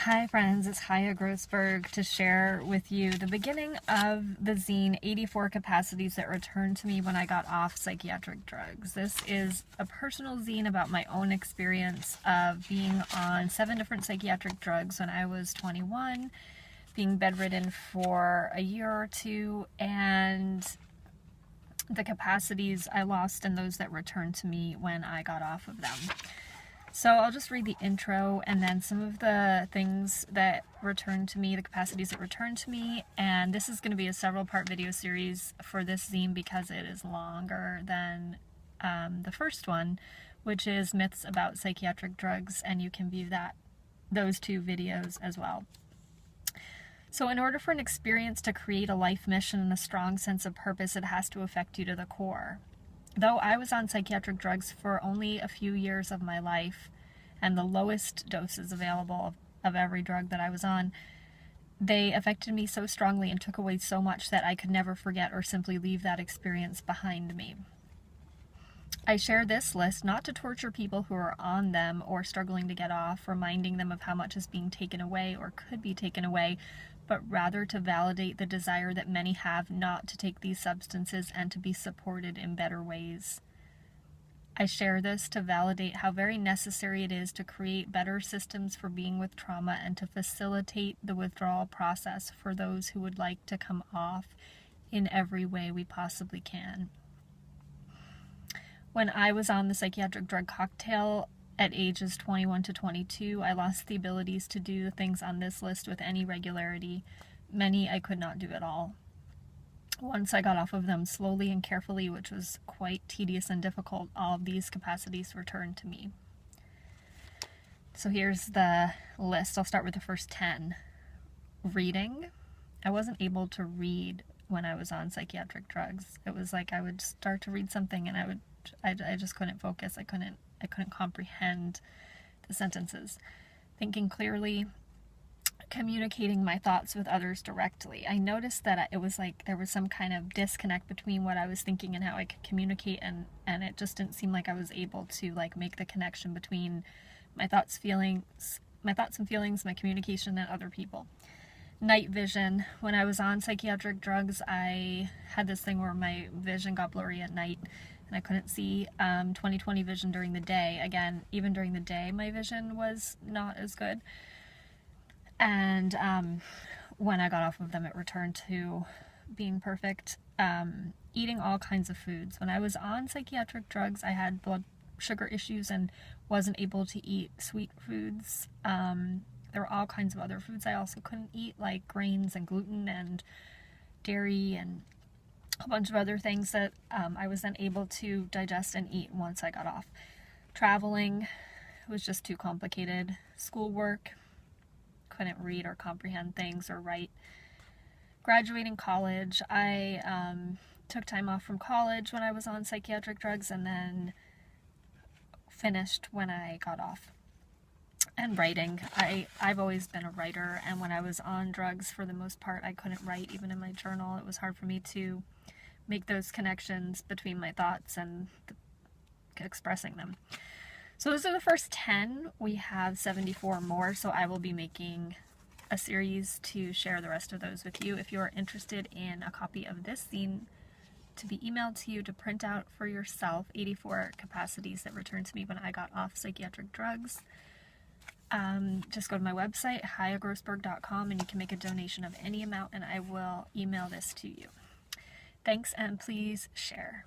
Hi friends, it's Haya Grossberg to share with you the beginning of the zine 84 Capacities that returned to me when I got off psychiatric drugs. This is a personal zine about my own experience of being on 7 different psychiatric drugs when I was 21, being bedridden for a year or two, and the capacities I lost and those that returned to me when I got off of them. So I'll just read the intro and then some of the things that returned to me, the capacities that returned to me, and this is going to be a several-part video series for this zine because it is longer than the first one, which is Myths About Psychiatric Drugs, and you can view those two videos as well. So in order for an experience to create a life mission and a strong sense of purpose, it has to affect you to the core. Though I was on psychiatric drugs for only a few years of my life, and the lowest doses available of every drug that I was on, they affected me so strongly and took away so much that I could never forget or simply leave that experience behind me. I share this list not to torture people who are on them or struggling to get off, reminding them of how much is being taken away or could be taken away, but rather to validate the desire that many have not to take these substances and to be supported in better ways. I share this to validate how very necessary it is to create better systems for being with trauma and to facilitate the withdrawal process for those who would like to come off in every way we possibly can. When I was on the psychiatric drug cocktail at ages 21 to 22, I lost the abilities to do the things on this list with any regularity. Many I could not do at all. Once I got off of them slowly and carefully, which was quite tedious and difficult, all of these capacities returned to me. So here's the list. I'll start with the first 10. Reading. I wasn't able to read when I was on psychiatric drugs. It was like I would start to read something and I just couldn't focus. I couldn't comprehend the sentences. Thinking clearly, communicating my thoughts with others directly. I noticed that it was like there was some kind of disconnect between what I was thinking and how I could communicate, and it just didn't seem like I was able to make the connection between my thoughts and feelings, my communication, and other people. Night vision. When I was on psychiatric drugs, I had this thing where my vision got blurry at night and I couldn't see 20/20 vision during the day. Again, even during the day, my vision was not as good. And when I got off of them, it returned to being perfect. Eating all kinds of foods. When I was on psychiatric drugs, I had blood sugar issues and wasn't able to eat sweet foods. There were all kinds of other foods I also couldn't eat, like grains and gluten and dairy and a bunch of other things that I was then able to digest and eat once I got off. Traveling was just too complicated. Schoolwork, couldn't read or comprehend things or write. Graduating college, I took time off from college when I was on psychiatric drugs and then finished when I got off. And writing. I've always been a writer, and when I was on drugs, for the most part, I couldn't write even in my journal. It was hard for me to make those connections between my thoughts and expressing them. So those are the first 10. We have 74 more, so I will be making a series to share the rest of those with you. If you're interested in a copy of this zine to be emailed to you to print out for yourself, 84 capacities that returned to me when I got off psychiatric drugs, just go to my website, hayagrossberg.com, and you can make a donation of any amount and I will email this to you. Thanks, and please share.